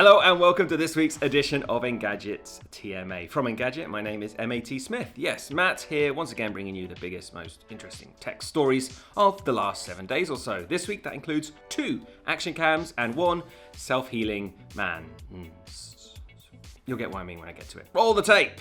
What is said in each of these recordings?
Hello and welcome to this week's edition of Engadget TMA. From Engadget, my name is M.A.T. Smith. Yes, Matt here, once again bringing you the biggest, most interesting tech stories of the last 7 days or so. This week that includes 2 action cams and 1 self-healing man. You'll get what I mean when I get to it. Roll the tape!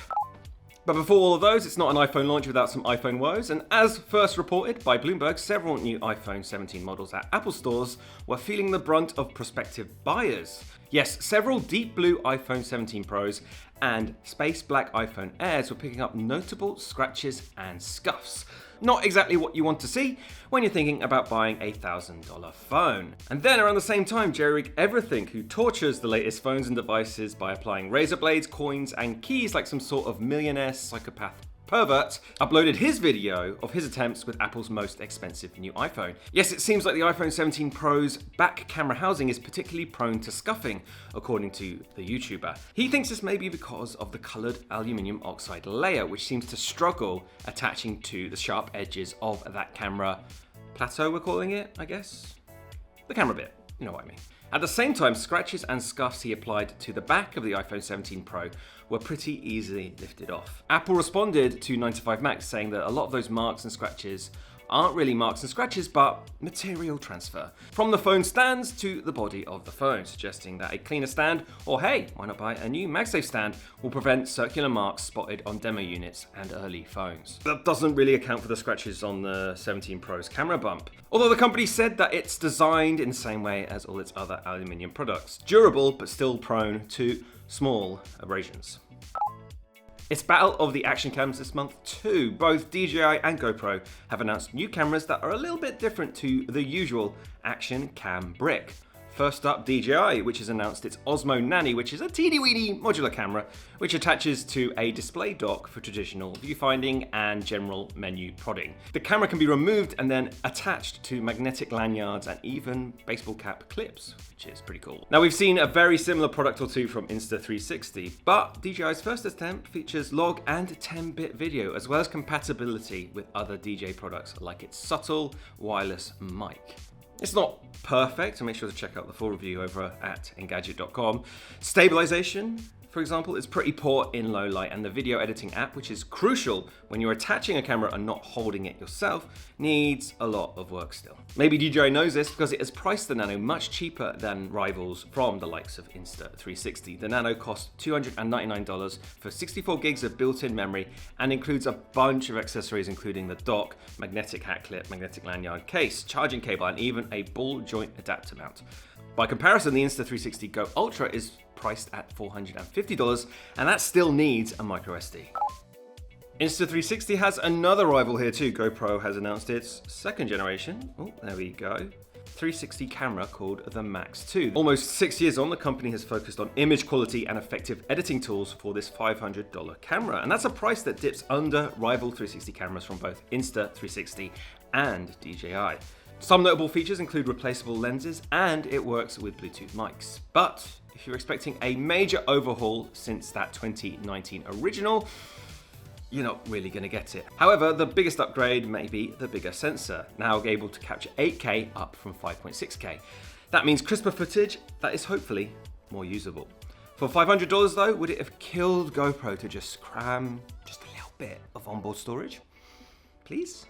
But before all of those, it's not an iPhone launch without some iPhone woes, and as first reported by Bloomberg, several new iPhone 17 models at Apple stores were feeling the brunt of prospective buyers. Yes, several deep blue iPhone 17 Pros and space black iPhone Airs were picking up notable scratches and scuffs. Not exactly what you want to see when you're thinking about buying a $1,000 phone. And then around the same time, Jerry Everything, who tortures the latest phones and devices by applying razor blades, coins, and keys like some sort of millionaire psychopath pervert, uploaded his video of his attempts with Apple's most expensive new iPhone. Yes, it seems like the iPhone 17 Pro's back camera housing is particularly prone to scuffing, according to the YouTuber. He thinks this may be because of the coloured aluminium oxide layer, which seems to struggle attaching to the sharp edges of that camera plateau, we're calling it, I guess? The camera bit, you know what I mean. At the same time, scratches and scuffs he applied to the back of the iPhone 17 Pro were pretty easily lifted off. Apple responded to 9to5Mac saying that a lot of those marks and scratches aren't really marks and scratches, but material transfer from the phone stands to the body of the phone, suggesting that a cleaner stand, or hey, why not buy a new MagSafe stand, will prevent circular marks spotted on demo units and early phones. That doesn't really account for the scratches on the 17 Pro's camera bump, although the company said that it's designed in the same way as all its other aluminium products, durable but still prone to small abrasions. It's battle of the action cams this month too. Both DJI and GoPro have announced new cameras that are a little bit different to the usual action cam brick. First up, DJI, which has announced its Osmo Nano, which is a teeny-weeny modular camera which attaches to a display dock for traditional viewfinding and general menu prodding. The camera can be removed and then attached to magnetic lanyards and even baseball cap clips, which is pretty cool. Now, we've seen a very similar product or two from Insta360, but DJI's first attempt features log and 10-bit video, as well as compatibility with other DJ products like its subtle wireless mic. It's not perfect, so make sure to check out the full review over at Engadget.com. Stabilization, for example, is pretty poor in low light, and the video editing app, which is crucial when you're attaching a camera and not holding it yourself, needs a lot of work still. Maybe DJI knows this because it has priced the Nano much cheaper than rivals from the likes of Insta360. The Nano costs $299 for 64 gigs of built-in memory and includes a bunch of accessories, including the dock, magnetic hat clip, magnetic lanyard case, charging cable, and even a ball joint adapter mount. By comparison, the Insta360 Go Ultra is priced at $450, and that still needs a microSD. Insta360 has another rival here too. GoPro has announced its second generation, oh, there we go, 360 camera called the Max 2. Almost 6 years on, the company has focused on image quality and effective editing tools for this $500 camera, and that's a price that dips under rival 360 cameras from both Insta360 and DJI. Some notable features include replaceable lenses, and it works with Bluetooth mics. But if you're expecting a major overhaul since that 2019 original, you're not really going to get it. However, the biggest upgrade may be the bigger sensor, now able to capture 8K up from 5.6K. That means crisper footage that is hopefully more usable. For $500 though, would it have killed GoPro to just cram just a little bit of onboard storage? Please?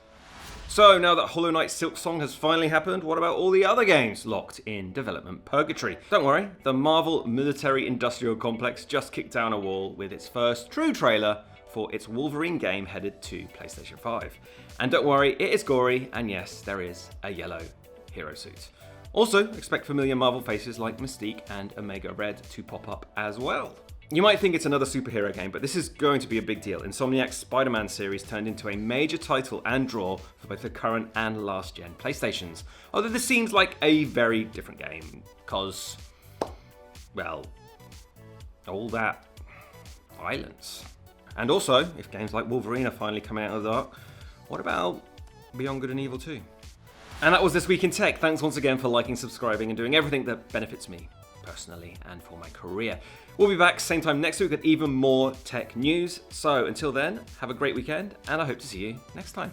So now that Hollow Knight Silksong has finally happened, what about all the other games locked in development purgatory? Don't worry, the Marvel Military Industrial Complex just kicked down a wall with its first true trailer for its Wolverine game headed to PlayStation 5. And don't worry, it is gory, and yes, there is a yellow hero suit. Also, expect familiar Marvel faces like Mystique and Omega Red to pop up as well. You might think it's another superhero game, but this is going to be a big deal. Insomniac's Spider-Man series turned into a major title and draw for both the current and last-gen PlayStations. Although this seems like a very different game, because, well, all that violence. And also, if games like Wolverine are finally coming out of the dark, what about Beyond Good and Evil 2? And that was This Week in Tech. Thanks once again for liking, subscribing, and doing everything that benefits me personally and for my career. We'll be back same time next week with even more tech news. So until then, have a great weekend, and I hope to see you next time.